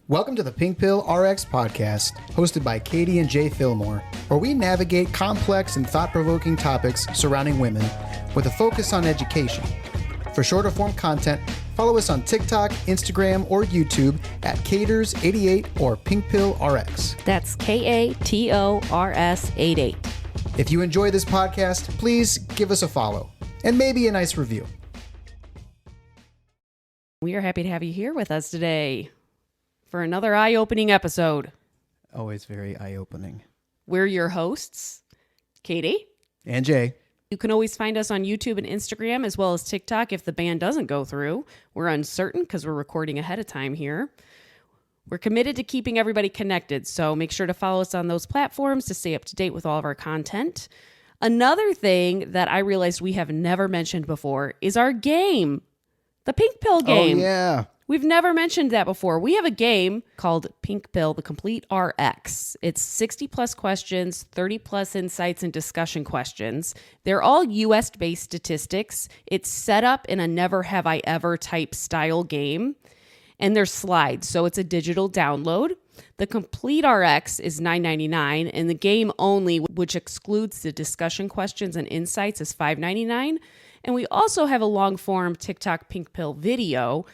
Welcome to the Pink Pill RX podcast, hosted by Katie and Jay Fillmore, where we navigate complex and thought-provoking topics surrounding women with a focus on education. For shorter form content, follow us on TikTok, Instagram, or YouTube at Caters88 or Pink Pill RX. That's KATORS88. If you enjoy this podcast, please give us a follow and maybe a nice review. We are happy to have you here with us today for another eye-opening episode. Always very eye-opening. We're your hosts, Katie and Jay. You can always find us on YouTube and Instagram as well as TikTok if the ban doesn't go through. We're uncertain because we're recording ahead of time here. We're committed to keeping everybody connected, so make sure to follow us on those platforms to stay up to date with all of our content. Another thing that I realized we have never mentioned before is our game, the Pink Pill game. Oh, yeah. We've never mentioned that before. We have a game called Pink Pill, the Complete RX. It's 60 plus questions, 30 plus insights and discussion questions. They're all US-based statistics. It's set up in a never have I ever type style game. And there's slides, so it's a digital download. The Complete RX is $9.99, and the game only, which excludes the discussion questions and insights, is $5.99. And we also have a long-form TikTok Pink Pill video.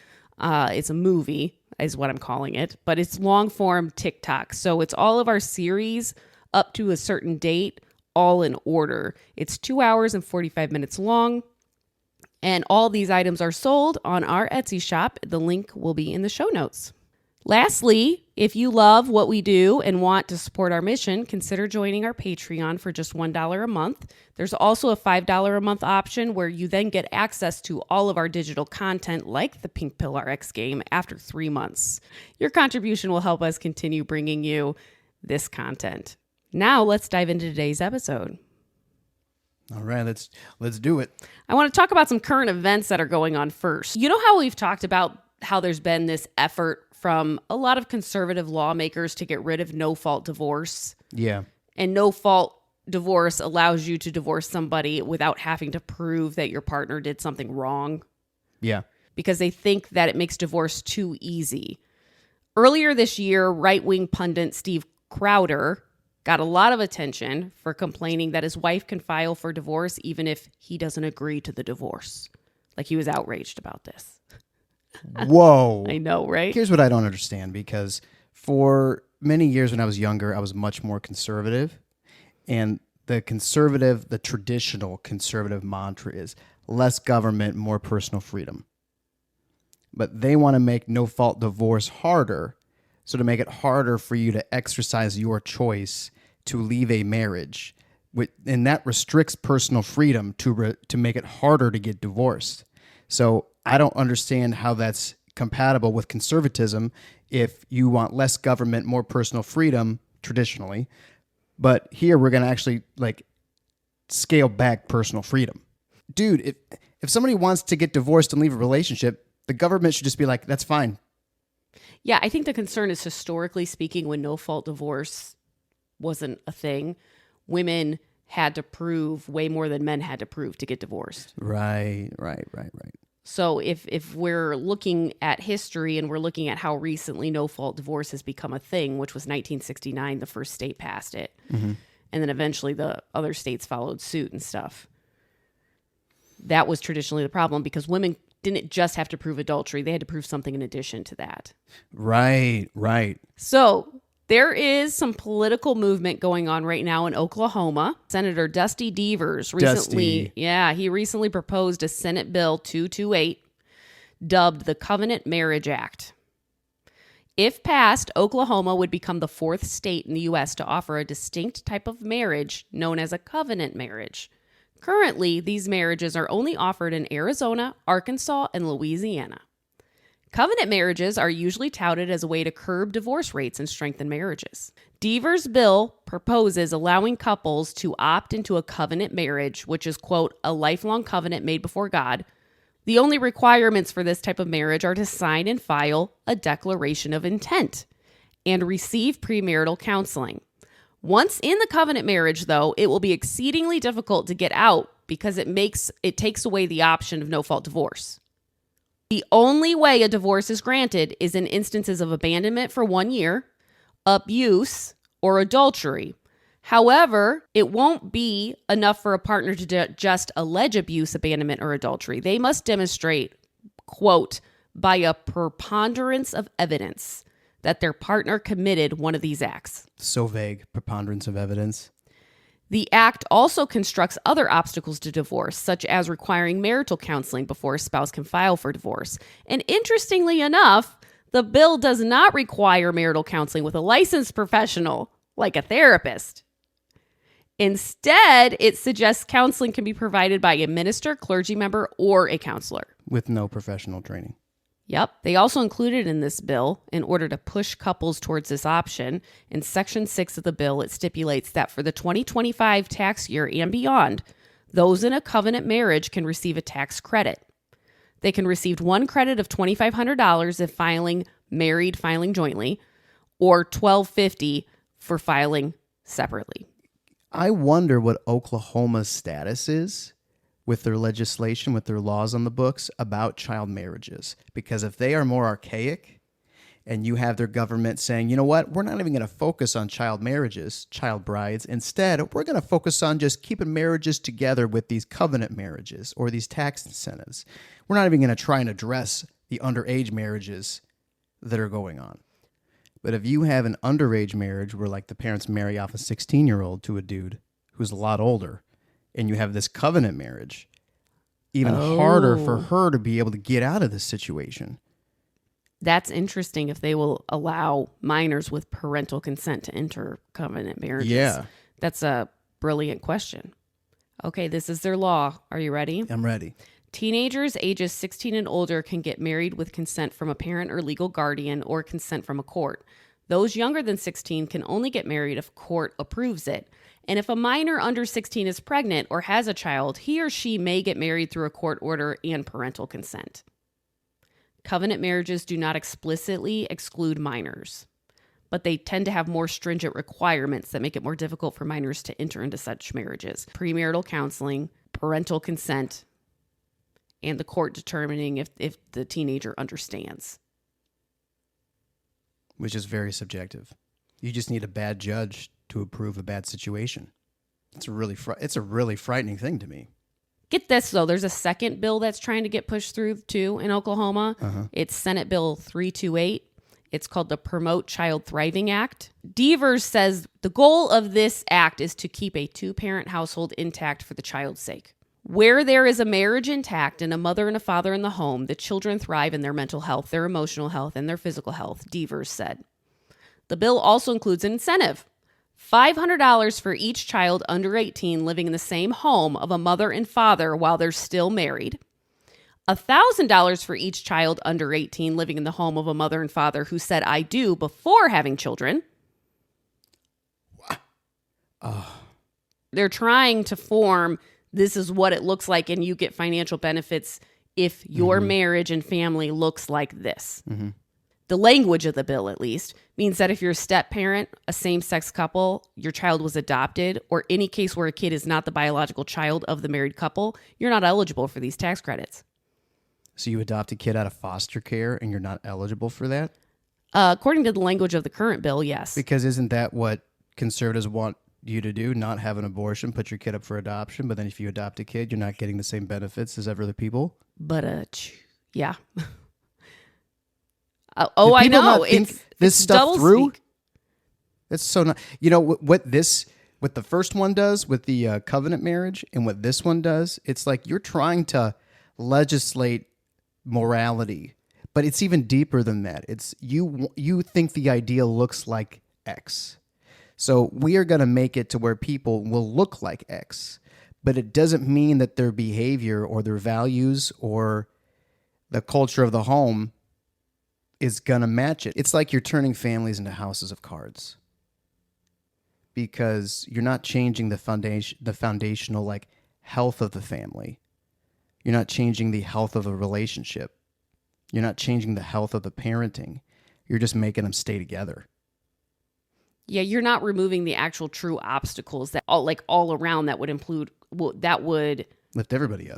It's a movie, is what I'm calling it, but it's long-form TikTok. So it's all of our series up to a certain date, all in order. It's 2 hours and 45 minutes long, and all these items are sold on our Etsy shop. The link will be in the show notes. Lastly, if you love what we do and want to support our mission, consider joining our Patreon for just $1 a month. There's also a $5 a month option where you then get access to all of our digital content like the Pink Pill RX game after 3 months. Your contribution will help us continue bringing you this content. Now let's dive into today's episode. All right, let's do it. I want to talk about some current events that are going on first. You know how we've talked about how there's been this effort from a lot of conservative lawmakers to get rid of no-fault divorce? Yeah. And no-fault divorce allows you to divorce somebody without having to prove that your partner did something wrong. Yeah. Because they think that it makes divorce too easy. Earlier this year, right-wing pundit Steve Crowder got a lot of attention for complaining that his wife can file for divorce even if he doesn't agree to the divorce. Like, he was outraged about this. Whoa. I know, right? Here's what I don't understand, because for many years when I was younger, I was much more conservative. And the traditional conservative mantra is less government, more personal freedom. But they want to make no-fault divorce harder. So to make it harder for you to exercise your choice to leave a marriage, and that restricts personal freedom to make it harder to get divorced. So I don't understand how that's compatible with conservatism if you want less government, more personal freedom traditionally. But here we're going to actually scale back personal freedom. Dude, if somebody wants to get divorced and leave a relationship, the government should just be like, that's fine. Yeah, I think the concern is, historically speaking, when no-fault divorce wasn't a thing, women had to prove way more than men had to prove to get divorced. Right. So if we're looking at history and we're looking at how recently no-fault divorce has become a thing, which was 1969, the first state passed it. Mm-hmm. And then eventually the other states followed suit and stuff. That was traditionally the problem, because women didn't just have to prove adultery. They had to prove something in addition to that. Right. So there is some political movement going on right now in Oklahoma. Senator Dusty Deevers recently proposed a Senate Bill 228 dubbed the Covenant Marriage Act. If passed, Oklahoma would become the 4th state in the U.S. to offer a distinct type of marriage known as a covenant marriage. Currently, these marriages are only offered in Arizona, Arkansas, and Louisiana. Covenant marriages are usually touted as a way to curb divorce rates and strengthen marriages. Deevers' bill proposes allowing couples to opt into a covenant marriage, which is, quote, a lifelong covenant made before God. The only requirements for this type of marriage are to sign and file a declaration of intent and receive premarital counseling. Once in the covenant marriage, though, it will be exceedingly difficult to get out because it takes away the option of no-fault divorce. The only way a divorce is granted is in instances of abandonment for 1 year, abuse, or adultery. However, it won't be enough for a partner to just allege abuse, abandonment, or adultery. They must demonstrate, quote, by a preponderance of evidence that their partner committed one of these acts. So vague, preponderance of evidence. The act also constructs other obstacles to divorce, such as requiring marital counseling before a spouse can file for divorce. And interestingly enough, the bill does not require marital counseling with a licensed professional, like a therapist. Instead, it suggests counseling can be provided by a minister, clergy member, or a counselor. With no professional training. Yep. They also included in this bill, in order to push couples towards this option, in Section 6 of the bill, it stipulates that for the 2025 tax year and beyond, those in a covenant marriage can receive a tax credit. They can receive one credit of $2,500 if filing jointly, or $1,250 for filing separately. I wonder what Oklahoma's status is with their legislation, with their laws on the books about child marriages. Because if they are more archaic and you have their government saying, you know what, we're not even going to focus on child marriages, child brides. Instead, we're going to focus on just keeping marriages together with these covenant marriages or these tax incentives. We're not even going to try and address the underage marriages that are going on. But if you have an underage marriage where like the parents marry off a 16-year-old to a dude who's a lot older, and you have this covenant marriage, even harder for her to be able to get out of this situation. That's interesting if they will allow minors with parental consent to enter covenant marriages. Yeah. That's a brilliant question. Okay, this is their law. Are you ready? I'm ready. Teenagers ages 16 and older can get married with consent from a parent or legal guardian or consent from a court. Those younger than 16 can only get married if court approves it. And if a minor under 16 is pregnant or has a child, he or she may get married through a court order and parental consent. Covenant marriages do not explicitly exclude minors, but they tend to have more stringent requirements that make it more difficult for minors to enter into such marriages. Premarital counseling, parental consent, and the court determining if the teenager understands. Which is very subjective. You just need a bad judge to approve a bad situation. It's a really frightening thing to me. Get this, though. There's a second bill that's trying to get pushed through, too, in Oklahoma. It's Senate Bill 328. It's called the Promote Child Thriving Act. Devers says the goal of this act is to keep a two-parent household intact for the child's sake. Where there is a marriage intact and a mother and a father in the home, the children thrive in their mental health, their emotional health, and their physical health, Devers said. The bill also includes an incentive. $500 for each child under 18 living in the same home of a mother and father while they're still married. $1,000 for each child under 18 living in the home of a mother and father who said "I do" before having children. They're trying to form, this is what it looks like, and you get financial benefits if your marriage and family looks like this. The language of the bill, at least, means that if you're a step-parent, a same-sex couple, your child was adopted, or any case where a kid is not the biological child of the married couple, you're not eligible for these tax credits. So you adopt a kid out of foster care and you're not eligible for that? According to the language of the current bill, yes. Because isn't that what conservatives want you to do? Not have an abortion, put your kid up for adoption, but then if you adopt a kid, you're not getting the same benefits as other people? But, yeah. I know. It's stuff through. Speak. That's so not. You know what the first one does with the covenant marriage, and what this one does. It's like you're trying to legislate morality, but it's even deeper than that. It's you think the ideal looks like X, so we are going to make it to where people will look like X, but it doesn't mean that their behavior or their values or the culture of the home is going to match it. It's like you're turning families into houses of cards because you're not changing the foundational like health of the family. You're not changing the health of a relationship. You're not changing the health of the parenting. You're just making them stay together. Yeah, you're not removing the actual true obstacles that all around that would lift everybody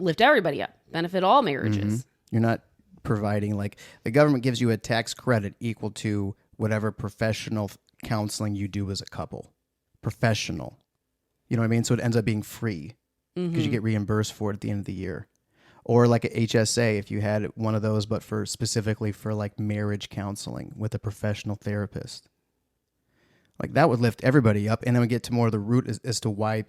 up, benefit all marriages. You're not providing, like, the government gives you a tax credit equal to whatever professional counseling you do as a couple. Professional. You know what I mean? So it ends up being free because you get reimbursed for it at the end of the year. Or like a HSA, if you had one of those, but for specifically for like marriage counseling with a professional therapist. Like that would lift everybody up. And then we get to more of the root as to why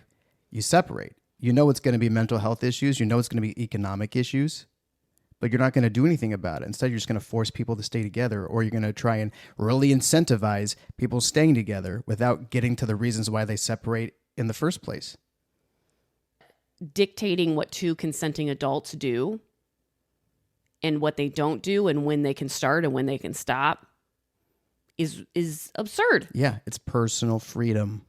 you separate. You know it's going to be mental health issues. You know it's going to be economic issues. But you're not going to do anything about it. Instead, you're just going to force people to stay together, or you're going to try and really incentivize people staying together without getting to the reasons why they separate in the first place. Dictating what two consenting adults do and what they don't do and when they can start and when they can stop is absurd. Yeah, it's personal freedom.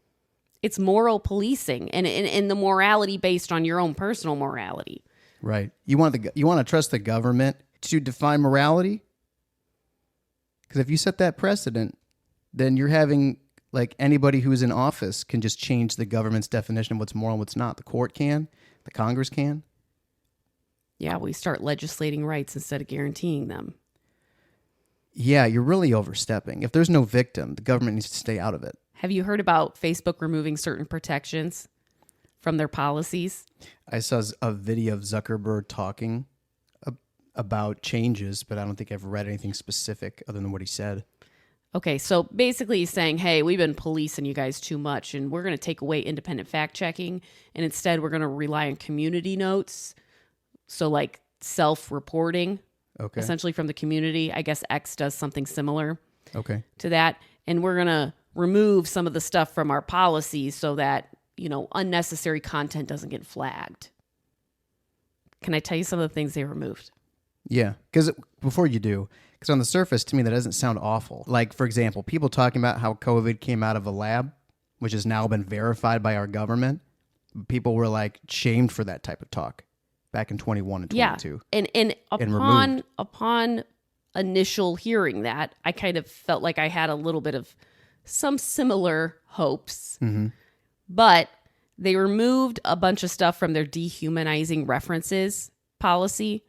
It's moral policing and the morality based on your own personal morality. Right. You want to trust the government to define morality? Because if you set that precedent, then you're having like anybody who's in office can just change the government's definition of what's moral and what's not. The court can, the Congress can. Yeah, we start legislating rights instead of guaranteeing them. Yeah, you're really overstepping. If there's no victim, the government needs to stay out of it. Have you heard about Facebook removing certain protections from their policies? I saw a video of Zuckerberg talking about changes, but I don't think I've read anything specific other than what he said. Okay, so basically he's saying, hey, we've been policing you guys too much, and we're going to take away independent fact-checking, and instead we're going to rely on community notes, so like self-reporting, essentially from the community. I guess X does something similar to that, and we're going to remove some of the stuff from our policies so that, you know, unnecessary content doesn't get flagged. Can I tell you some of the things they removed? Yeah, because before you do, because on the surface, to me, that doesn't sound awful. Like, for example, people talking about how COVID came out of a lab, which has now been verified by our government. People were like shamed for that type of talk back in 21 and 22. Yeah, and upon initial hearing that, I kind of felt like I had a little bit of some similar hopes. Mm-hmm. But they removed a bunch of stuff from their dehumanizing references policy.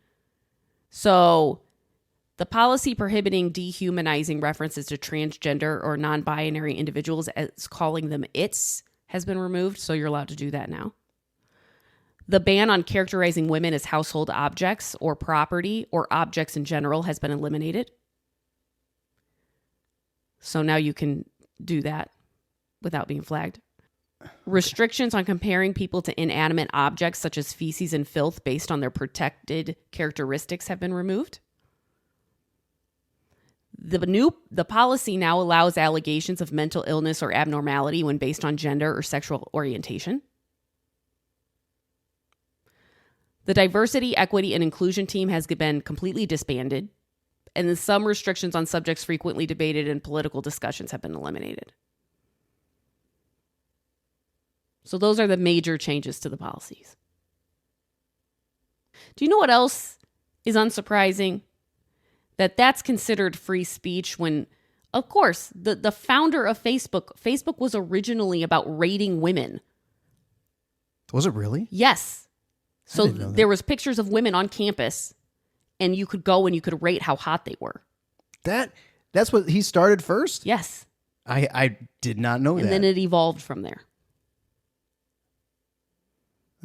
So the policy prohibiting dehumanizing references to transgender or non-binary individuals as calling them its has been removed, so you're allowed to do that now. The ban on characterizing women as household objects or property or objects in general has been eliminated. So now you can do that without being flagged. Restrictions on comparing people to inanimate objects such as feces and filth based on their protected characteristics have been removed. The policy now allows allegations of mental illness or abnormality when based on gender or sexual orientation. The diversity, equity, and inclusion team has been completely disbanded, and then some restrictions on subjects frequently debated in political discussions have been eliminated. So those are the major changes to the policies. Do you know what else is unsurprising? That's considered free speech when, of course, the founder of Facebook was originally about rating women. Was it really? Yes. So there was pictures of women on campus, and you could go and you could rate how hot they were. That's what he started first? Yes. I did not know that. And then it evolved from there.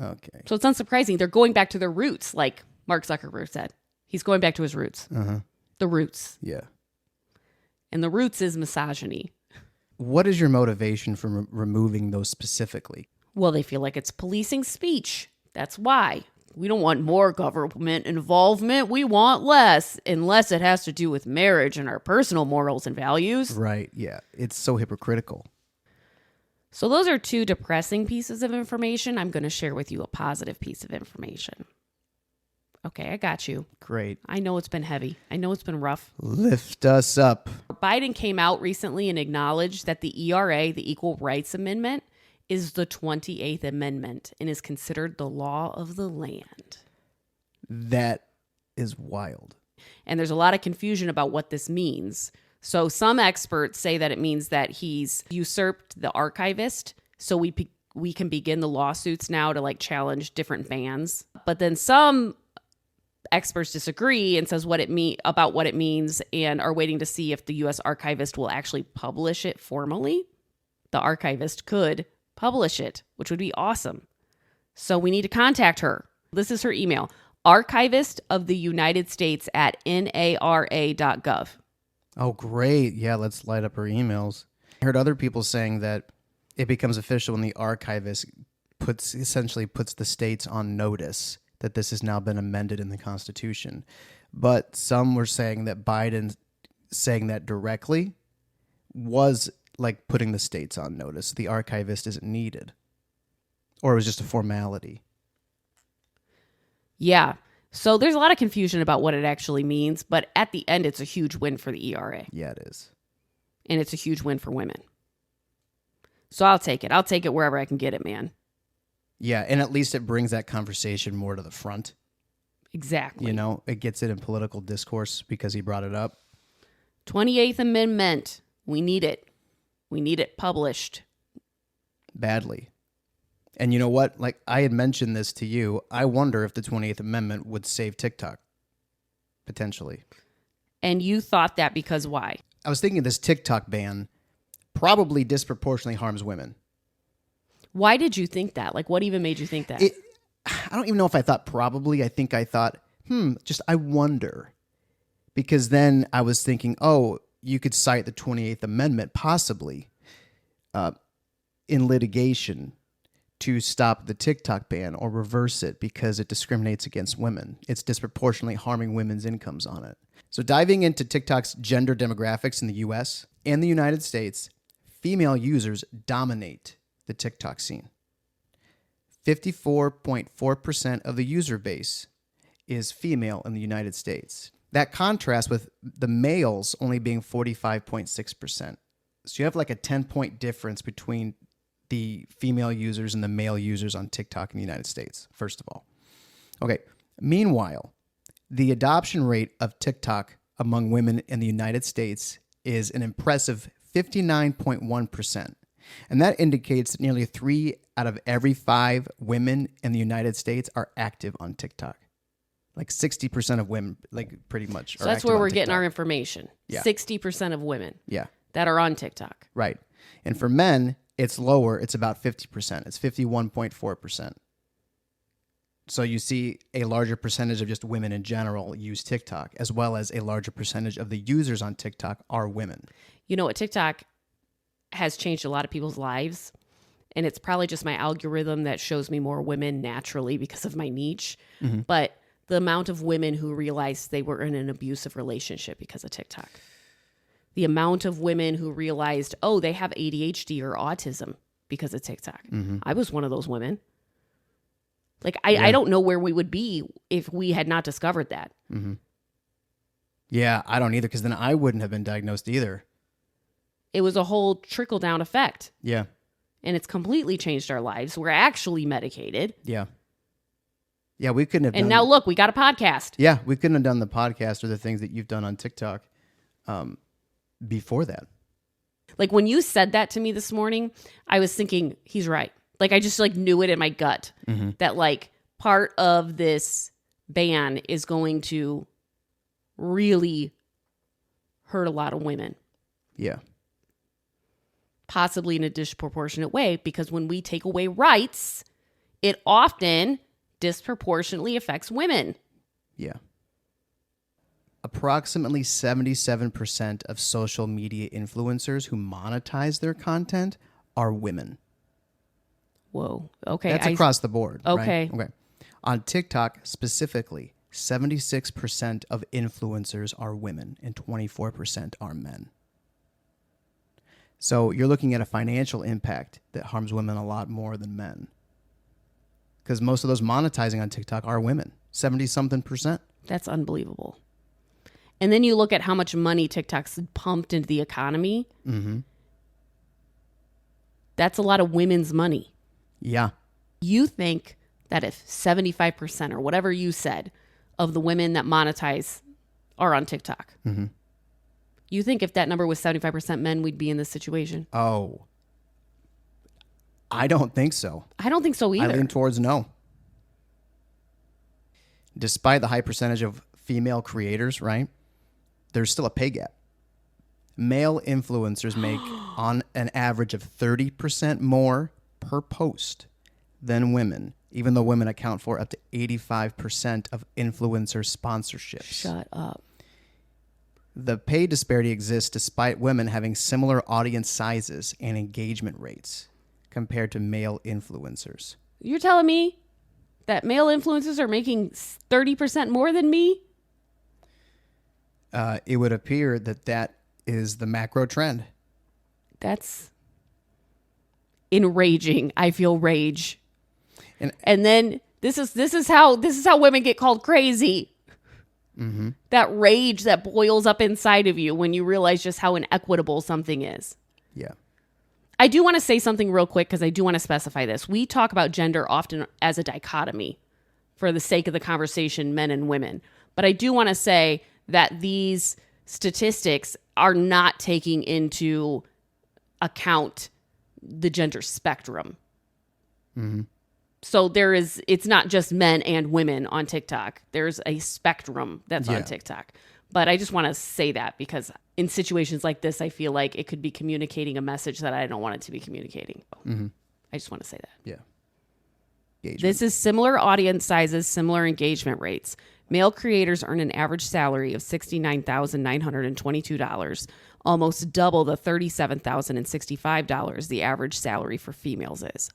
Okay. So it's unsurprising. They're going back to their roots, like Mark Zuckerberg said. He's going back to his roots. Uh-huh. The roots. Yeah. And the roots is misogyny. What is your motivation for removing those specifically? Well, they feel like it's policing speech. That's why. We don't want more government involvement. We want less, unless it has to do with marriage and our personal morals and values. Right, yeah. It's so hypocritical. So those are two depressing pieces of information. I'm going to share with you a positive piece of information. Okay, I got you. Great. I know it's been heavy. I know it's been rough. Lift us up. Biden came out recently and acknowledged that the ERA, the Equal Rights Amendment, is the 28th Amendment and is considered the law of the land. That is wild. And there's a lot of confusion about what this means. So some experts say that it means that he's usurped the archivist, so we can begin the lawsuits now to like challenge different bans. But then some experts disagree and says what it means and are waiting to see if the U.S. archivist will actually publish it formally. The archivist could publish it, which would be awesome. So we need to contact her. This is her email, archivist of the United States at NARA.gov. Oh, great. Yeah, let's light up her emails. I heard other people saying that it becomes official when the archivist essentially puts the states on notice that this has now been amended in the Constitution. But some were saying that Biden saying that directly was like putting the states on notice. The archivist isn't needed. Or it was just a formality. Yeah. So there's a lot of confusion about what it actually means, but at the end, it's a huge win for the ERA. Yeah, it is. And it's a huge win for women. So I'll take it. I'll take it wherever I can get it, man. Yeah, and at least it brings that conversation more to the front. Exactly. You know, it gets it in political discourse because he brought it up. 28th Amendment. We need it. We need it published. Badly. And you know what? Like, I had mentioned this to you. I wonder if the 28th Amendment would save TikTok. Potentially. And you thought that because why? I was thinking this TikTok ban probably disproportionately harms women. Why did you think that? Like, what even made you think that? I don't even know if I thought probably. I think I thought, I wonder. Because then I was thinking, oh, you could cite the 28th Amendment possibly in litigation to stop the TikTok ban or reverse it because it discriminates against women. It's disproportionately harming women's incomes on it. So diving into TikTok's gender demographics in the US and the United States, female users dominate the TikTok scene. 54.4% of the user base is female in the United States. That contrasts with the males only being 45.6%. So you have like a 10-point difference between the female users and the male users on TikTok in the United States, first of all. Okay. Meanwhile, the adoption rate of TikTok among women in the United States is an impressive 59.1%. And that indicates that nearly 3 out of every 5 women in the United States are active on TikTok. Like 60% of women, like pretty much. So that's where we're getting our information. Yeah. 60% of women Yeah. that are on TikTok. Right. And for men, it's lower. It's about 50%. It's 51.4%. So you see a larger percentage of just women in general use TikTok, as well as a larger percentage of the users on TikTok are women. You know what? TikTok has changed a lot of people's lives. And it's probably just my algorithm that shows me more women naturally because of my niche. Mm-hmm. But the amount of women who realized they were in an abusive relationship because of TikTok. The amount of women who realized, oh, they have ADHD or autism because of TikTok. Mm-hmm. I was one of those women. Like, I don't know where we would be if we had not discovered that. Mm-hmm. Yeah, I don't either, because then I wouldn't have been diagnosed either. It was a whole trickle-down effect. Yeah. And it's completely changed our lives. We're actually medicated. Yeah. Yeah, we couldn't have And now look, we got a podcast. Yeah, we couldn't have done the podcast or the things that you've done on TikTok before that. Like, when you said that to me this morning, I was thinking, he's right. Like, I just like knew it in my gut that like part of this ban is going to really hurt a lot of women. Yeah. Possibly in a disproportionate way, because when we take away rights, it often disproportionately affects women. Yeah. Approximately 77% of social media influencers who monetize their content are women. Whoa. Okay. That's across the board. Okay. Right? Okay. On TikTok specifically, 76% of influencers are women and 24% are men. So you're looking at a financial impact that harms women a lot more than men. Because most of those monetizing on TikTok are women, 70-something%. That's unbelievable. And then you look at how much money TikTok's pumped into the economy. Mm-hmm. That's a lot of women's money. Yeah. You think that if 75% or whatever you said of the women that monetize are on TikTok, you think if that number was 75% men, we'd be in this situation? Oh, I don't think so. I don't think so either. I lean towards no. Despite the high percentage of female creators, right? There's still a pay gap. Male influencers make on an average of 30% more per post than women, even though women account for up to 85% of influencer sponsorships. Shut up. The pay disparity exists despite women having similar audience sizes and engagement rates compared to male influencers. You're telling me that male influencers are making 30% more than me? It would appear that is the macro trend. That's enraging. I feel rage. And then this is how women get called crazy. Mm-hmm. That rage that boils up inside of you when you realize just how inequitable something is. Yeah. I do want to say something real quick because I do want to specify this. We talk about gender often as a dichotomy for the sake of the conversation, men and women. But I do want to say that these statistics are not taking into account the gender spectrum. Mm-hmm. So it's not just men and women on TikTok. There's a spectrum that's on TikTok. But I just want to say that because in situations like this, I feel like it could be communicating a message that I don't want it to be communicating. Mm-hmm. I just want to say that. Yeah. Engagement. This is similar audience sizes, similar engagement rates. Male creators earn an average salary of $69,922, almost double the $37,065 the average salary for females is.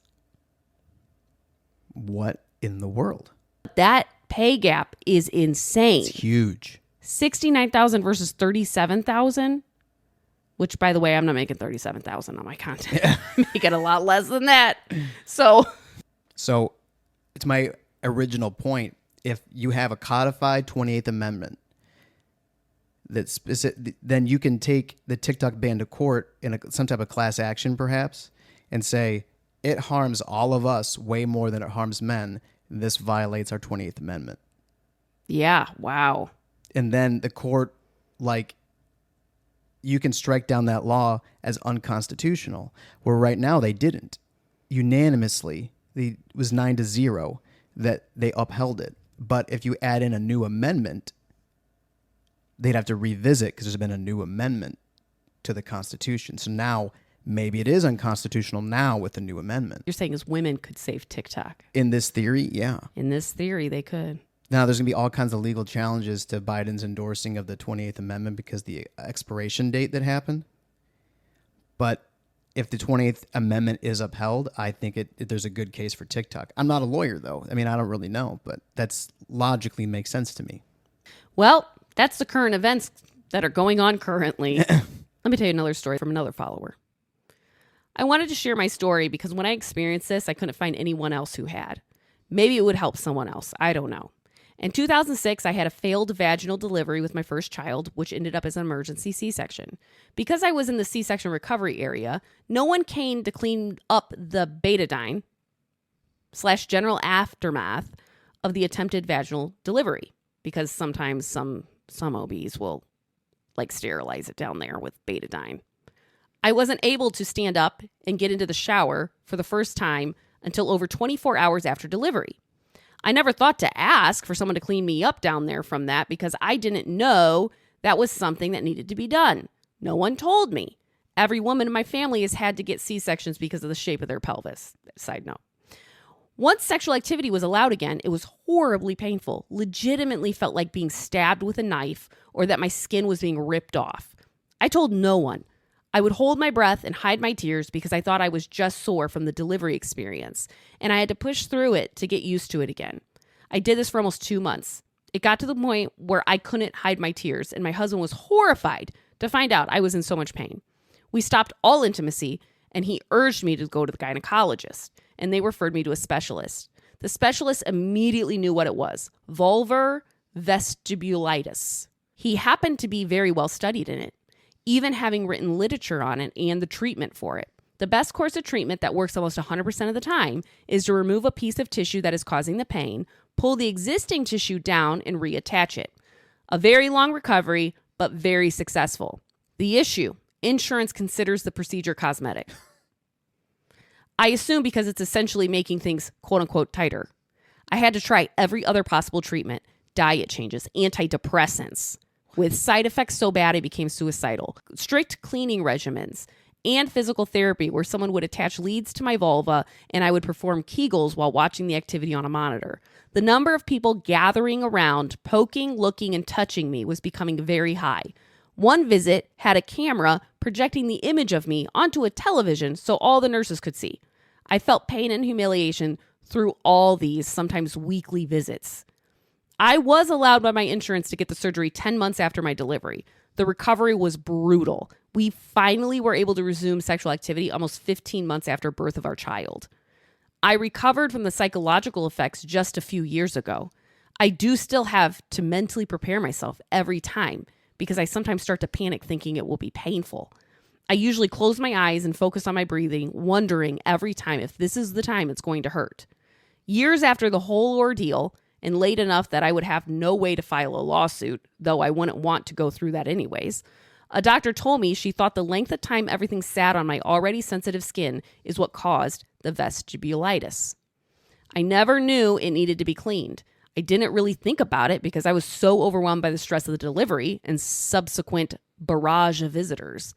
What in the world? That pay gap is insane. It's huge. 69,000 versus 37,000, which by the way, I'm not making 37,000 on my content. I'm making a lot less than that. So it's my original point. If you have a codified 28th Amendment then you can take the TikTok ban to court in some type of class action perhaps and say it harms all of us way more than it harms men. This violates our 28th Amendment. Yeah, wow. And then the court, you can strike down that law as unconstitutional, where right now they didn't. Unanimously, it was 9-0 that they upheld it. But if you add in a new amendment, they'd have to revisit because there's been a new amendment to the Constitution. So now maybe it is unconstitutional now with the new amendment. You're saying as women could save TikTok. In this theory, yeah. In this theory, they could. Now, there's going to be all kinds of legal challenges to Biden's endorsing of the 28th Amendment because the expiration date that happened. But if the 28th Amendment is upheld, I think there's a good case for TikTok. I'm not a lawyer, though. I mean, I don't really know, but that's logically makes sense to me. Well, that's the current events that are going on currently. Let me tell you another story from another follower. I wanted to share my story because when I experienced this, I couldn't find anyone else who had. Maybe it would help someone else. I don't know. In 2006, I had a failed vaginal delivery with my first child, which ended up as an emergency C-section. Because I was in the C-section recovery area, no one came to clean up the betadine / general aftermath of the attempted vaginal delivery. Because sometimes some OBs will sterilize it down there with betadine. I wasn't able to stand up and get into the shower for the first time until over 24 hours after delivery. I never thought to ask for someone to clean me up down there from that because I didn't know that was something that needed to be done. No one told me. Every woman in my family has had to get C-sections because of the shape of their pelvis. Side note. Once sexual activity was allowed again, it was horribly painful. Legitimately felt like being stabbed with a knife or that my skin was being ripped off. I told no one. I would hold my breath and hide my tears because I thought I was just sore from the delivery experience, and I had to push through it to get used to it again. I did this for almost 2 months. It got to the point where I couldn't hide my tears, and my husband was horrified to find out I was in so much pain. We stopped all intimacy, and he urged me to go to the gynecologist, and they referred me to a specialist. The specialist immediately knew what it was: vulvar vestibulitis. He happened to be very well studied in it, even having written literature on it and the treatment for it. The best course of treatment that works almost 100% of the time is to remove a piece of tissue that is causing the pain, pull the existing tissue down, and reattach it. A very long recovery, but very successful. The issue: insurance considers the procedure cosmetic. I assume because it's essentially making things quote unquote tighter. I had to try every other possible treatment, diet changes, antidepressants, with side effects so bad I became suicidal, strict cleaning regimens, and physical therapy where someone would attach leads to my vulva and I would perform Kegels while watching the activity on a monitor. The number of people gathering around, poking, looking, and touching me was becoming very high. One visit had a camera projecting the image of me onto a television so all the nurses could see. I felt pain and humiliation through all these, sometimes weekly visits. I was allowed by my insurance to get the surgery 10 months after my delivery. The recovery was brutal. We finally were able to resume sexual activity almost 15 months after birth of our child. I recovered from the psychological effects just a few years ago. I do still have to mentally prepare myself every time because I sometimes start to panic thinking it will be painful. I usually close my eyes and focus on my breathing, wondering every time if this is the time it's going to hurt. Years after the whole ordeal, and late enough that I would have no way to file a lawsuit, though I wouldn't want to go through that anyways, a doctor told me she thought the length of time everything sat on my already sensitive skin is what caused the vestibulitis. I never knew it needed to be cleaned. I didn't really think about it because I was so overwhelmed by the stress of the delivery and subsequent barrage of visitors.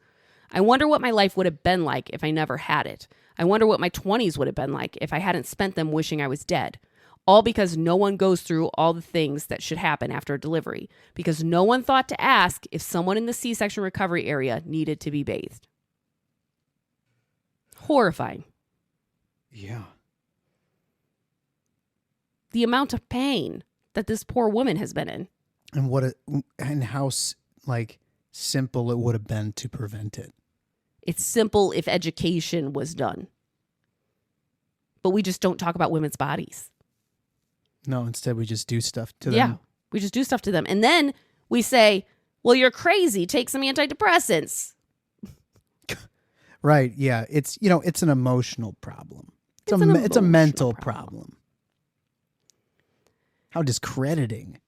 I wonder what my life would have been like if I never had it. I wonder what my 20s would have been like if I hadn't spent them wishing I was dead. All because no one goes through all the things that should happen after a delivery, because no one thought to ask if someone in the C-section recovery area needed to be bathed. Horrifying. Yeah. The amount of pain that this poor woman has been in. And how simple it would have been to prevent it. It's simple if education was done. But we just don't talk about women's bodies. No, instead we just do stuff to them. Yeah, we just do stuff to them. And then we say, well, you're crazy. Take some antidepressants. Right, yeah. It's an emotional problem. It's a emotional mental problem. How discrediting.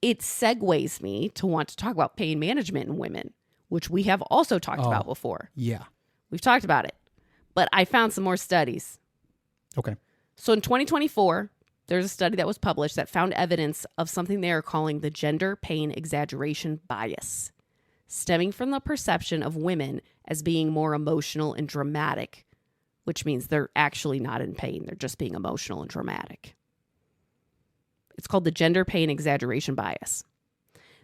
It segues me to want to talk about pain management in women, which we have also talked about before. Yeah. We've talked about it. But I found some more studies. Okay. So in 2024, there's a study that was published that found evidence of something they are calling the gender pain exaggeration bias, stemming from the perception of women as being more emotional and dramatic, which means they're actually not in pain. They're just being emotional and dramatic. It's called the gender pain exaggeration bias.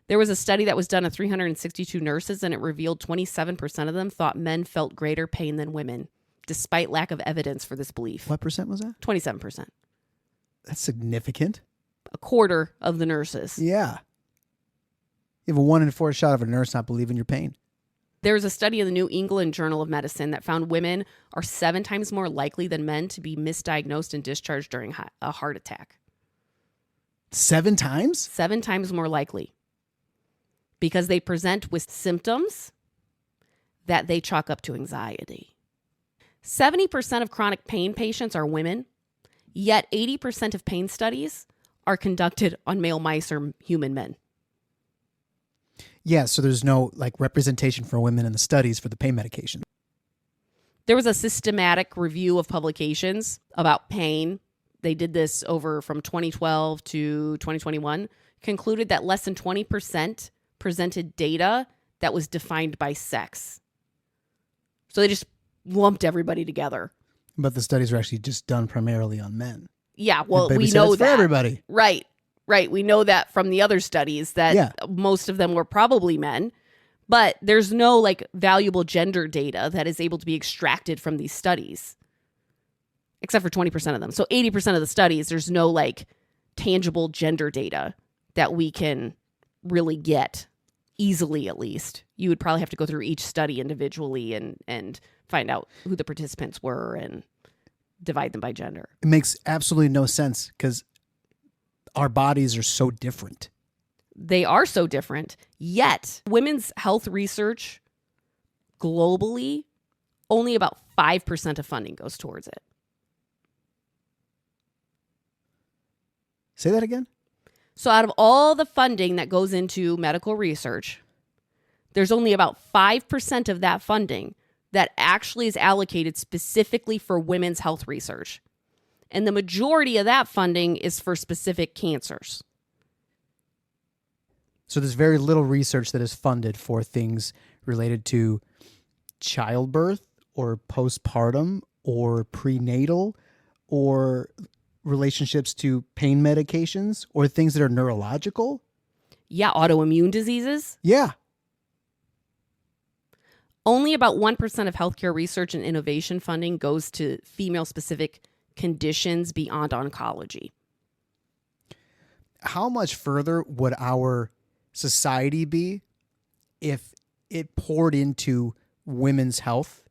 There was a study that was done of 362 nurses, and it revealed 27% of them thought men felt greater pain than women, despite lack of evidence for this belief. What percent was that? 27%. That's significant. A quarter of the nurses. Yeah. You have a 1 in 4 shot of a nurse not believing your pain. There was a study in the New England Journal of Medicine that found women are 7 times more likely than men to be misdiagnosed and discharged during a heart attack. 7 times? 7 times more likely. Because they present with symptoms that they chalk up to anxiety. 70% of chronic pain patients are women, yet 80% of pain studies are conducted on male mice or human men. Yeah, so there's no representation for women in the studies for the pain medication. There was a systematic review of publications about pain. They did this over from 2012 to 2021, concluded that less than 20% presented data that was defined by sex. So they just lumped everybody together. But the studies were actually just done primarily on men. Yeah, well, And we baby said know it's that. for everybody. Right. We know that from the other studies that most of them were probably men. But there's no valuable gender data that is able to be extracted from these studies, except for 20% of them. So 80% of the studies, there's no tangible gender data that we can really get easily, at least. You would probably have to go through each study individually and find out who the participants were and divide them by gender. It makes absolutely no sense because our bodies are so different. They are so different, yet women's health research globally, only about 5% of funding goes towards it. Say that again? So out of all the funding that goes into medical research, there's only about 5% of that funding that actually is allocated specifically for women's health research. And the majority of that funding is for specific cancers. So there's very little research that is funded for things related to childbirth or postpartum or prenatal or relationships to pain medications or things that are neurological. Yeah, autoimmune diseases. Yeah. Only about 1% of healthcare research and innovation funding goes to female-specific conditions beyond oncology. How much further would our society be if it poured into women's health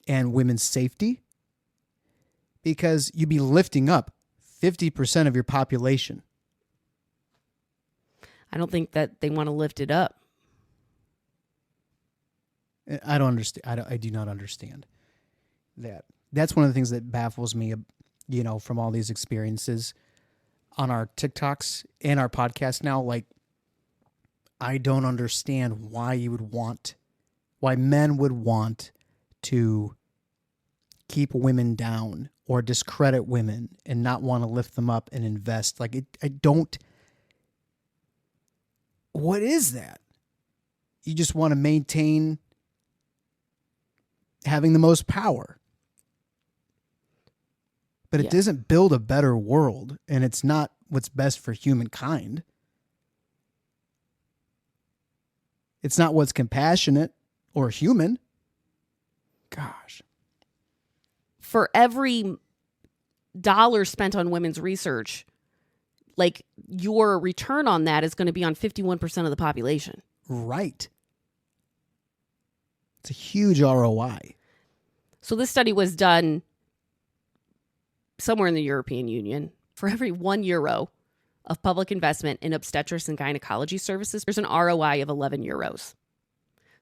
and women's safety? Because you'd be lifting up 50% of your population. I don't think that they want to lift it up. I don't understand. I do not understand that. That's one of the things that baffles me, from all these experiences on our TikToks and our podcast now. Like, I don't understand why men would want to keep women down or discredit women and not want to lift them up and invest. Like, what is that? You just want to maintain having the most power. But it doesn't build a better world, and it's not what's best for humankind. It's not what's compassionate or human. Gosh. For every dollar spent on women's research, like, your return on that is going to be on 51% of the population. Right. It's a huge ROI. So this study was done somewhere in the European Union. For every €1 of public investment in obstetrics and gynecology services, there's an ROI of €11.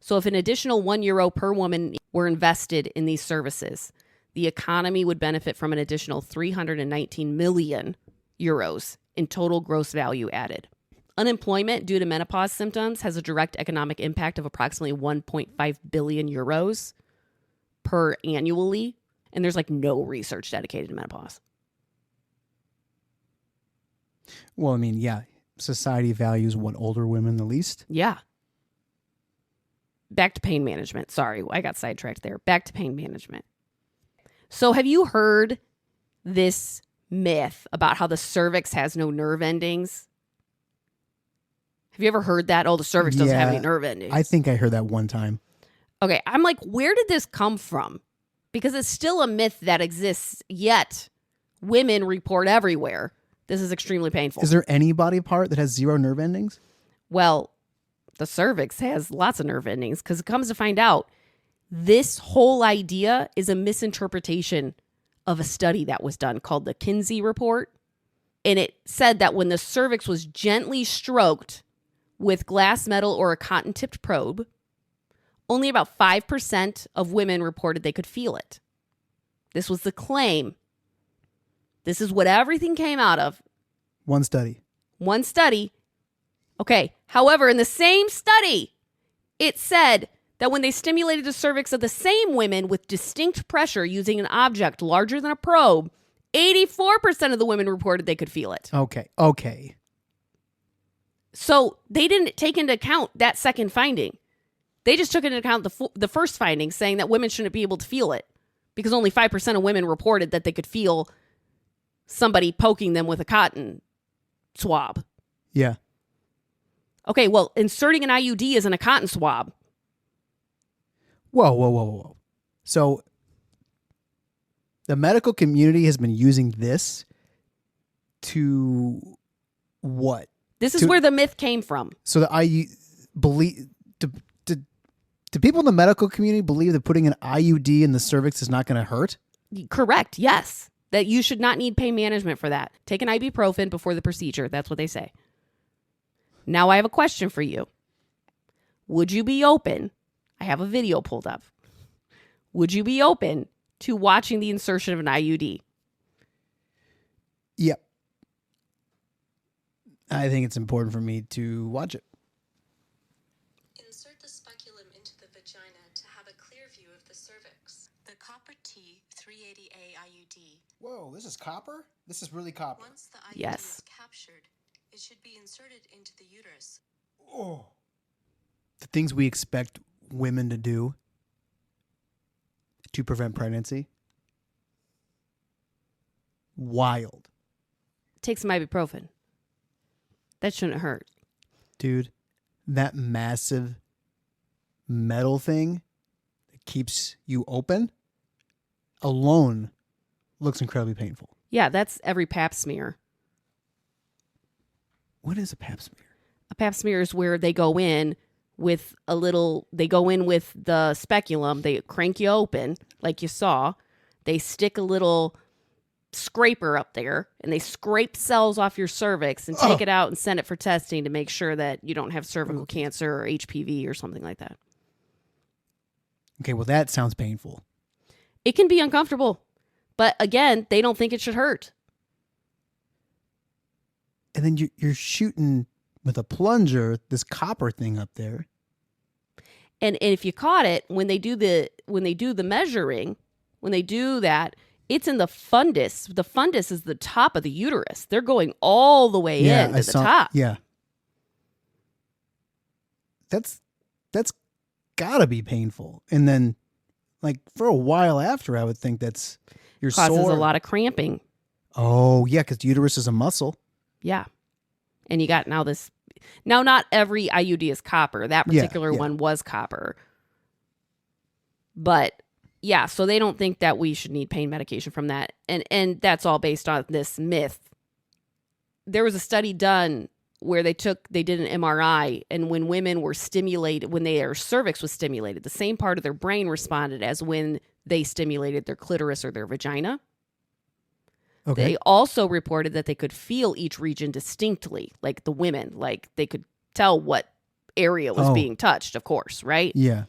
So if an additional €1 per woman were invested in these services, the economy would benefit from an additional 319 million euros in total gross value added. Unemployment due to menopause symptoms has a direct economic impact of approximately 1.5 billion euros per annually. And there's no research dedicated to menopause. Well, I mean, yeah, society values what, older women the least? Yeah. Back to pain management. Sorry, I got sidetracked there. Back to pain management. So have you heard this myth about how the cervix has no nerve endings? Have you ever heard that? Oh, the cervix doesn't have any nerve endings. I think I heard that one time. Okay, I'm like, where did this come from? Because it's still a myth that exists, yet women report everywhere. This is extremely painful. Is there any body part that has 0 nerve endings? Well, the cervix has lots of nerve endings, because it comes to find out this whole idea is a misinterpretation of a study that was done called the Kinsey Report. And it said that when the cervix was gently stroked with glass, metal, or a cotton-tipped probe, only about 5% of women reported they could feel it. This was the claim. This is what everything came out of. One study. One study. Okay. However, in the same study, it said that when they stimulated the cervix of the same women with distinct pressure using an object larger than a probe, 84% of the women reported they could feel it. Okay. So they didn't take into account that second finding. They just took into account the first finding, saying that women shouldn't be able to feel it because only 5% of women reported that they could feel somebody poking them with a cotton swab. Yeah. Okay, well, inserting an IUD isn't a cotton swab. Whoa. So the medical community has been using this to what? This is where the myth came from. So do people in the medical community believe that putting an IUD in the cervix is not going to hurt? Correct, yes. That you should not need pain management for that. Take an ibuprofen before the procedure. That's what they say. Now I have a question for you. Would you be open? I have a video pulled up. Would you be open to watching the insertion of an IUD? Yep. I think it's important for me to watch it. Insert the speculum into the vagina to have a clear view of the cervix. The Copper T380A IUD. Whoa, this is copper? This is really copper. Once the IUD Yes. is captured, it should be inserted into the uterus. Oh. The things we expect women to do to prevent pregnancy. Wild. Take some ibuprofen. That shouldn't hurt. Dude, that massive metal thing that keeps you open alone looks incredibly painful. Yeah, that's every pap smear. What is a pap smear? A pap smear is where they go in with the speculum, they crank you open like you saw, they stick a little scraper up there and they scrape cells off your cervix and take it out and send it for testing to make sure that you don't have cervical cancer or HPV or something like that. Okay, well, that sounds painful. It can be uncomfortable, but again, they don't think it should hurt. And then you're shooting with a plunger this copper thing up there. And if you caught it, when they do the measuring, when they do that, it's in the fundus. The fundus is the top of the uterus. They're going all the way in to the top. Yeah. That's gotta be painful. And then, like, for a while after, I would think you're Causes sore. a lot of cramping. Oh, yeah, because the uterus is a muscle. Yeah. And you got now not every IUD is copper. That particular one was copper. But yeah, so they don't think that we should need pain medication from that. And that's all based on this myth. There was a study done where they did an MRI, and when women were stimulated, when their cervix was stimulated, the same part of their brain responded as when they stimulated their clitoris or their vagina. Okay. They also reported that they could feel each region distinctly, like the women, like they could tell what area was being touched, of course, right? Yeah.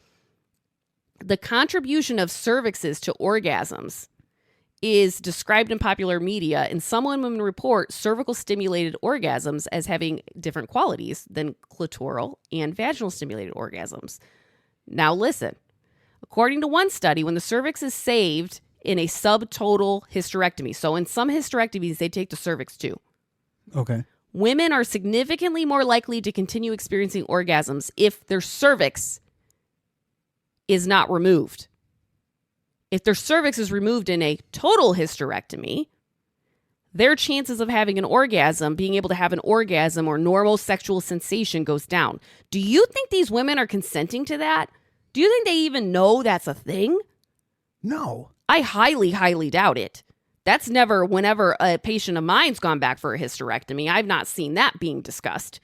The contribution of cervixes to orgasms is described in popular media, and some women report cervical stimulated orgasms as having different qualities than clitoral and vaginal stimulated orgasms. Now listen, according to one study, when the cervix is saved in a subtotal hysterectomy, so in some hysterectomies, they take the cervix too. Okay. Women are significantly more likely to continue experiencing orgasms if their cervix is not removed. If their cervix is removed in a total hysterectomy, their chances of having an orgasm, being able to have an orgasm or normal sexual sensation goes down. Do you think these women are consenting to that? Do you think they even know that's a thing? No. I highly, highly doubt it. That's never, whenever a patient of mine's gone back for a hysterectomy, I've not seen that being discussed.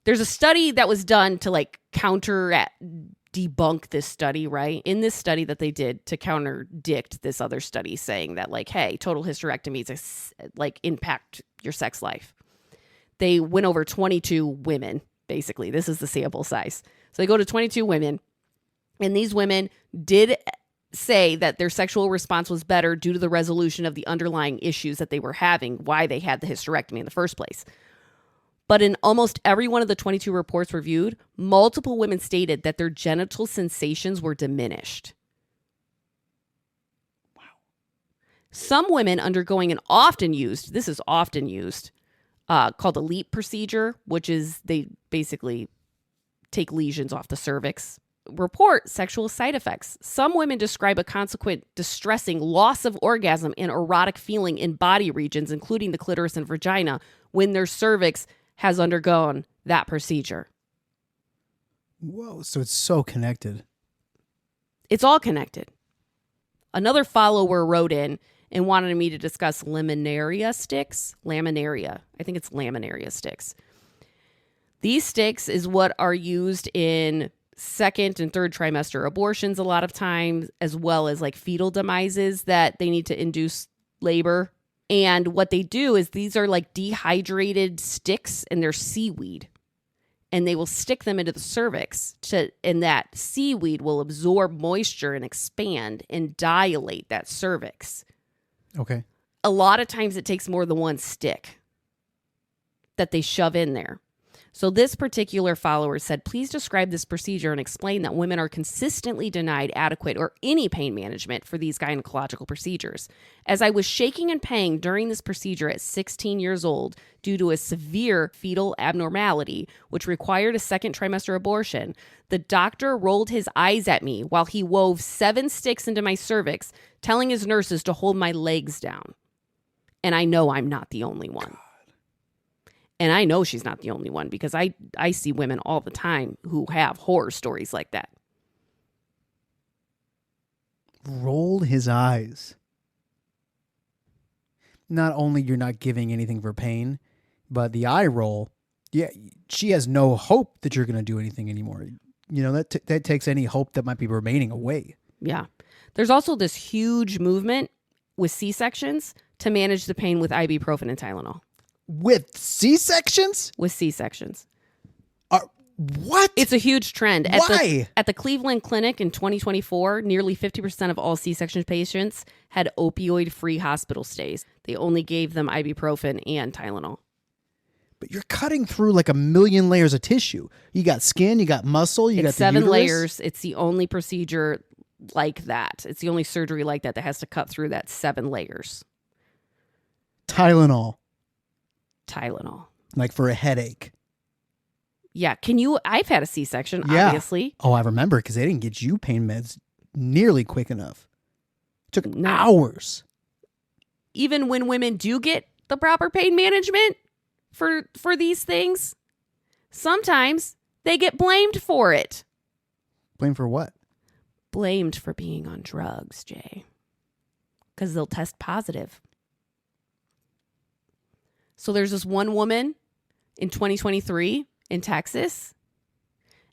There's a study that was done to debunk this study, right? In this study that they did to counterdict this other study saying that, like, hey, total hysterectomies impact your sex life. They went over 22 women, basically. This is the sample size. So they go to 22 women, and these women did say that their sexual response was better due to the resolution of the underlying issues that they were having, why they had the hysterectomy in the first place. But in almost every one of the 22 reports reviewed, multiple women stated that their genital sensations were diminished. Wow. Some women undergoing an often used called a LEEP procedure, which is they basically take lesions off the cervix, report sexual side effects. Some women describe a consequent distressing loss of orgasm and erotic feeling in body regions, including the clitoris and vagina, when their cervix has undergone that procedure. Whoa, so it's so connected. It's all connected. Another follower wrote in and wanted me to discuss laminaria sticks. Laminaria. I think it's laminaria sticks. These sticks is what are used in second and third trimester abortions a lot of times, as well as like fetal demises that they need to induce labor. And what they do is these are like dehydrated sticks, and they're seaweed. And they will stick them into the cervix, and that seaweed will absorb moisture and expand and dilate that cervix. Okay. A lot of times it takes more than one stick that they shove in there. So this particular follower said, please describe this procedure and explain that women are consistently denied adequate or any pain management for these gynecological procedures. As I was shaking in pain during this procedure at 16 years old due to a severe fetal abnormality, which required a second trimester abortion, the doctor rolled his eyes at me while he wove 7 sticks into my cervix, telling his nurses to hold my legs down. And I know I'm not the only one. And I know she's not the only one because I see women all the time who have horror stories like that. Rolled his eyes. Not only you're not giving anything for pain, but the eye roll, yeah, she has no hope that you're going to do anything anymore. You know, that takes any hope that might be remaining away. Yeah. There's also this huge movement with C-sections to manage the pain with ibuprofen and Tylenol. With C-sections? With C-sections. What? It's a huge trend. Why? At the Cleveland Clinic in 2024, nearly 50% of all C-section patients had opioid-free hospital stays. They only gave them ibuprofen and Tylenol. But you're cutting through like a million layers of tissue. You got skin, you got muscle, you got It's the 7 uterus. layers. It's the only procedure like that. It's the only surgery like that has to cut through that 7 layers. Tylenol, like for a headache. Yeah. I've had a C-section, Yeah. obviously. Oh, I remember because they didn't get you pain meds nearly quick enough. It took No. hours. Even when women do get the proper pain management for these things, sometimes they get blamed for it. Blame for what? Blamed for being on drugs, Jay. Because they'll test positive. So there's this one woman in 2023 in Texas,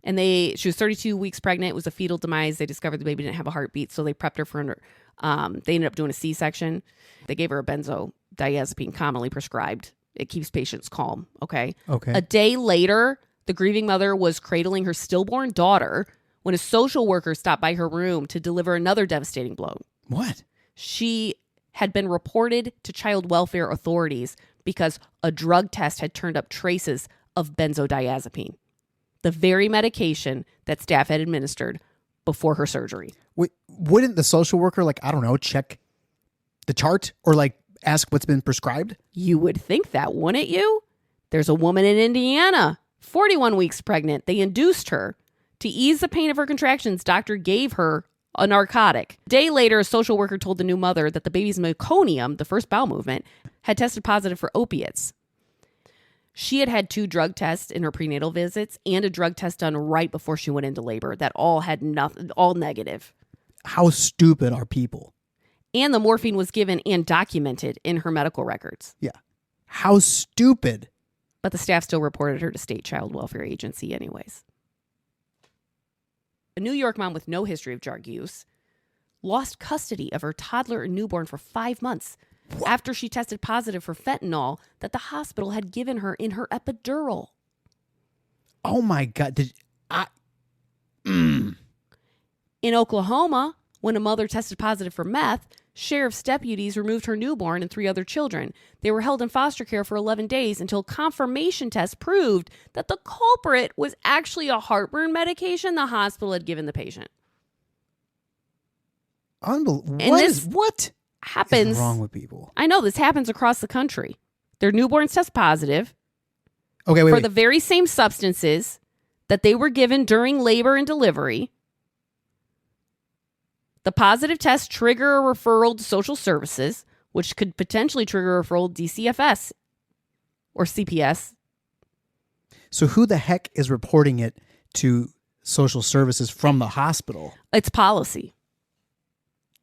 and she was 32 weeks pregnant. It was a fetal demise. They discovered the baby didn't have a heartbeat, so they prepped her for they ended up doing a C-section. They gave her a benzodiazepine commonly prescribed. It keeps patients calm, okay? Okay. A day later, the grieving mother was cradling her stillborn daughter when a social worker stopped by her room to deliver another devastating blow. What? She had been reported to child welfare authorities because a drug test had turned up traces of benzodiazepine, the very medication that staff had administered before her surgery. Wait, wouldn't the social worker, like, I don't know, check the chart or like ask what's been prescribed? You would think that, wouldn't you? There's a woman in Indiana, 41 weeks pregnant. They induced her. To ease the pain of her contractions, doctor gave her a narcotic. A day later, a social worker told the new mother that the baby's meconium, the first bowel movement, had tested positive for opiates. She had had 2 drug tests in her prenatal visits and a drug test done right before she went into labor that all had nothing, all negative. How stupid are people? And the morphine was given and documented in her medical records. Yeah. How stupid. But the staff still reported her to state child welfare agency anyways. A New York mom with no history of drug use lost custody of her toddler and newborn for 5 months after she tested positive for fentanyl that the hospital had given her in her epidural. Oh my God. In Oklahoma, when a mother tested positive for meth, sheriff's deputies removed her newborn and 3 other children. They were held in foster care for 11 days until confirmation tests proved that the culprit was actually a heartburn medication the hospital had given the patient. Unbelievable. And What happens. is wrong with people? I know this happens across the country. Their newborns test positive Okay, for wait. the very same substances that they were given during labor and delivery. The positive tests trigger a referral to social services, which could potentially trigger a referral to DCFS or CPS. So who the heck is reporting it to social services from the hospital, It's policy.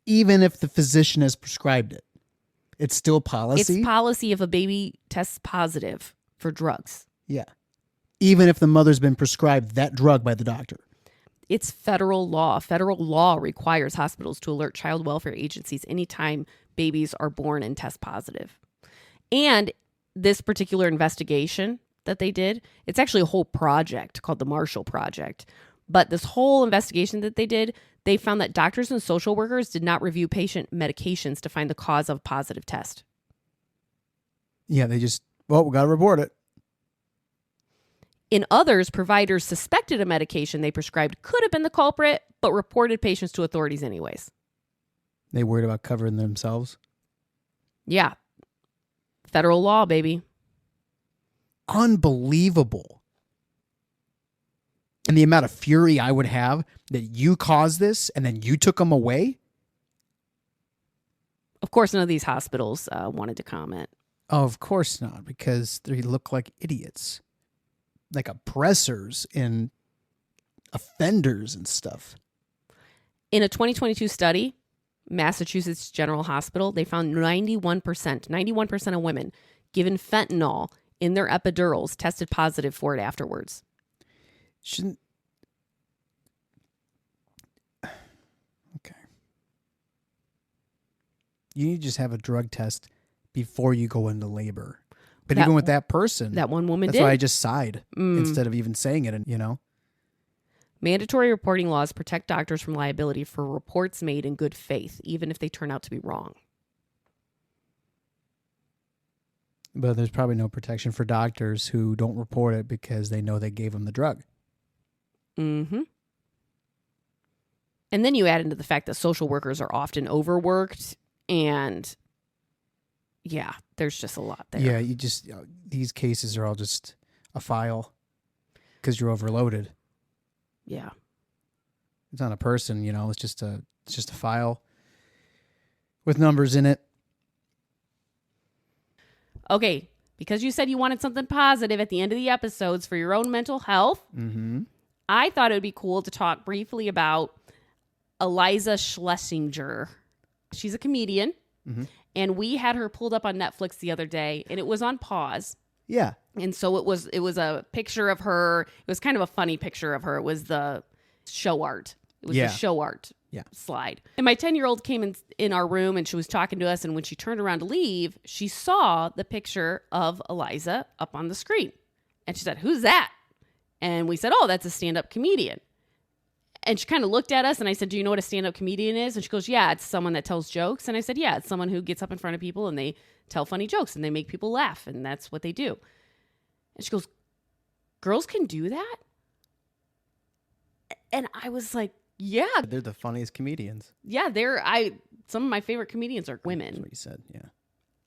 even if the physician has prescribed it? It's still policy? It's policy if a baby tests positive for drugs. Yeah. Even if the mother's been prescribed that drug by the doctor. It's federal law. Federal law requires hospitals to alert child welfare agencies anytime babies are born and test positive. And this particular investigation that they did, it's actually a whole project called the Marshall Project. But this whole investigation that they did, they found that doctors and social workers did not review patient medications to find the cause of positive test. Yeah, they just, we got to report it. In others, providers suspected a medication they prescribed could have been the culprit, but reported patients to authorities anyways. They worried about covering themselves. Yeah. Federal law, baby. Unbelievable. And the amount of fury I would have that you caused this and then you took them away. Of course, none of these hospitals wanted to comment. Oh, of course not, because they look like idiots. Like oppressors and offenders and stuff. In a 2022 study, Massachusetts General Hospital, they found 91% of women given fentanyl in their epidurals tested positive for it afterwards. Shouldn't. Okay. You need to just have a drug test before you go into labor. But That- even with that person, That one woman that's did. why I just sighed Mm. instead of even saying it. And Mandatory reporting laws protect doctors from liability for reports made in good faith, even if they turn out to be wrong. But there's probably no protection for doctors who don't report it because they know they gave them the drug. Mm-hmm. And then you add into the fact that social workers are often overworked, and yeah, there's just a lot there. Yeah, these cases are all just a file because you're overloaded. Yeah. It's not a person, it's just a file with numbers in it. Okay, because you said you wanted something positive at the end of the episodes for your own mental health, Mm-hmm. I thought it would be cool to talk briefly about Eliza Schlesinger. She's a comedian, Mhm. and we had her pulled up on Netflix the other day, and it was on pause. Yeah. And so it was a picture of her. It was kind of a funny picture of her. It was the show art. It was Yeah. the show art Yeah. slide. And my 10-year-old came in our room, and she was talking to us. And when she turned around to leave, she saw the picture of Eliza up on the screen. And she said, "Who's that?" And we said, "Oh, that's a stand-up comedian." And she kind of looked at us, and I said, "Do you know what a stand-up comedian is?" And she goes, "Yeah, it's someone that tells jokes." And I said, "Yeah, it's someone who gets up in front of people and they tell funny jokes and they make people laugh, and that's what they do." And she goes, "Girls can do that?" And I was like, "Yeah, They're the funniest comedians. yeah, some of my favorite comedians are That's women." what you said. Yeah.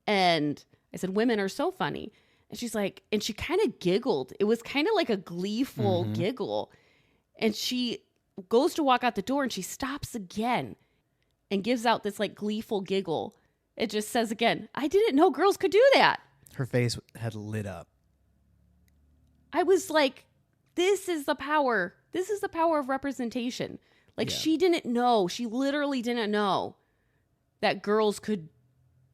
And I said, "Women are so funny." And she's like, and she kind of giggled. It was kind of like a gleeful giggle. And she goes to walk out the door, and she stops again and gives out this like gleeful giggle. It just says again, "I didn't know girls could do that." Her face had lit up. I was like, this is the power. This is the power of representation. Like, Yeah. she didn't know. She literally didn't know that girls could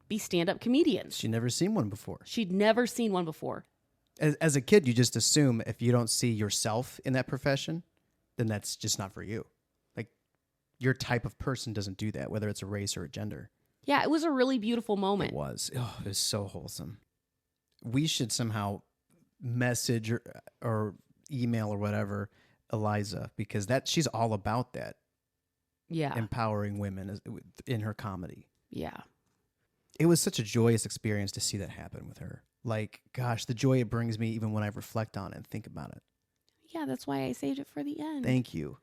be stand-up comedians. She'd never seen one before. She'd never seen one before. As a kid, you just assume if you don't see yourself in that profession, then that's just not for you. Like, your type of person doesn't do that, whether it's a race or a gender. Yeah, it was a really beautiful moment. It was. Oh, it was so wholesome. We should somehow message or email or whatever Eliza, because she's all about that, Yeah. empowering women in her comedy. Yeah. It was such a joyous experience to see that happen with her. Like, gosh, the joy it brings me even when I reflect on it and think about it. Yeah, that's why I saved it for the end. Thank you.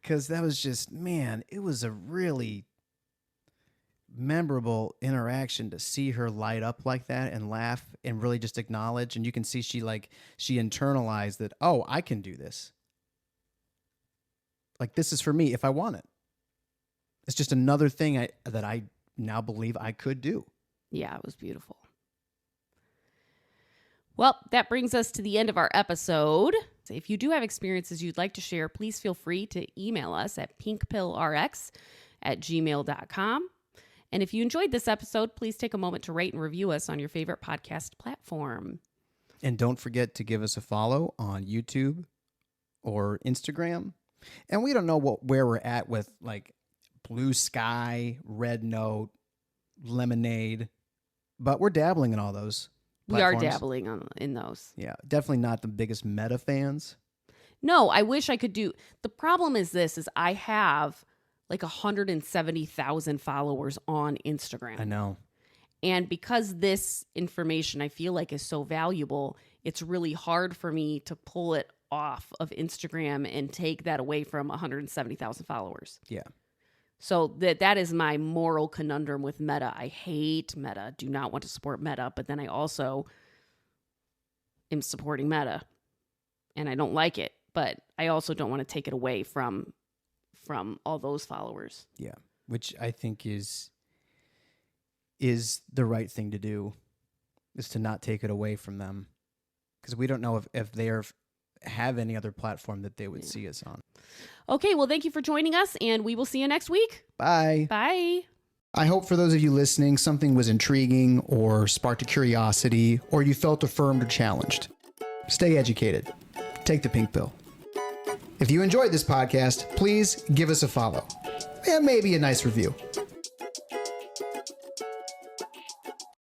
Because that was just, man, it was a really memorable interaction to see her light up like that and laugh and really just acknowledge. And you can see she internalized that, oh, I can do this. Like, this is for me if I want it. It's just another thing that I now believe I could do. Yeah, it was beautiful. Well, that brings us to the end of our episode. So if you do have experiences you'd like to share, please feel free to email us at pinkpillrx@gmail.com. And if you enjoyed this episode, please take a moment to rate and review us on your favorite podcast platform. And don't forget to give us a follow on YouTube or Instagram. And we don't know where we're at with like Blue Sky, Red Note, Lemonade, but we're dabbling in all those platforms. We are dabbling in those. Yeah, definitely not the biggest Meta fans. No, I wish I could do. The problem is I have like 170,000 followers on Instagram. I know. And because this information I feel like is so valuable, it's really hard for me to pull it off of Instagram and take that away from 170,000 followers. Yeah. So that is my moral conundrum with Meta. I hate Meta, do not want to support Meta, but then I also am supporting Meta and I don't like it, but I also don't want to take it away from all those followers. Yeah. Which I think is the right thing to do, is to not take it away from them, because we don't know if they have any other platform that they would see us on. Okay, well, thank you for joining us, and we will see you next week. Bye. Bye. I hope for those of you listening, something was intriguing or sparked a curiosity, or you felt affirmed or challenged. Stay educated. Take the pink pill. If you enjoyed this podcast, please give us a follow and maybe a nice review.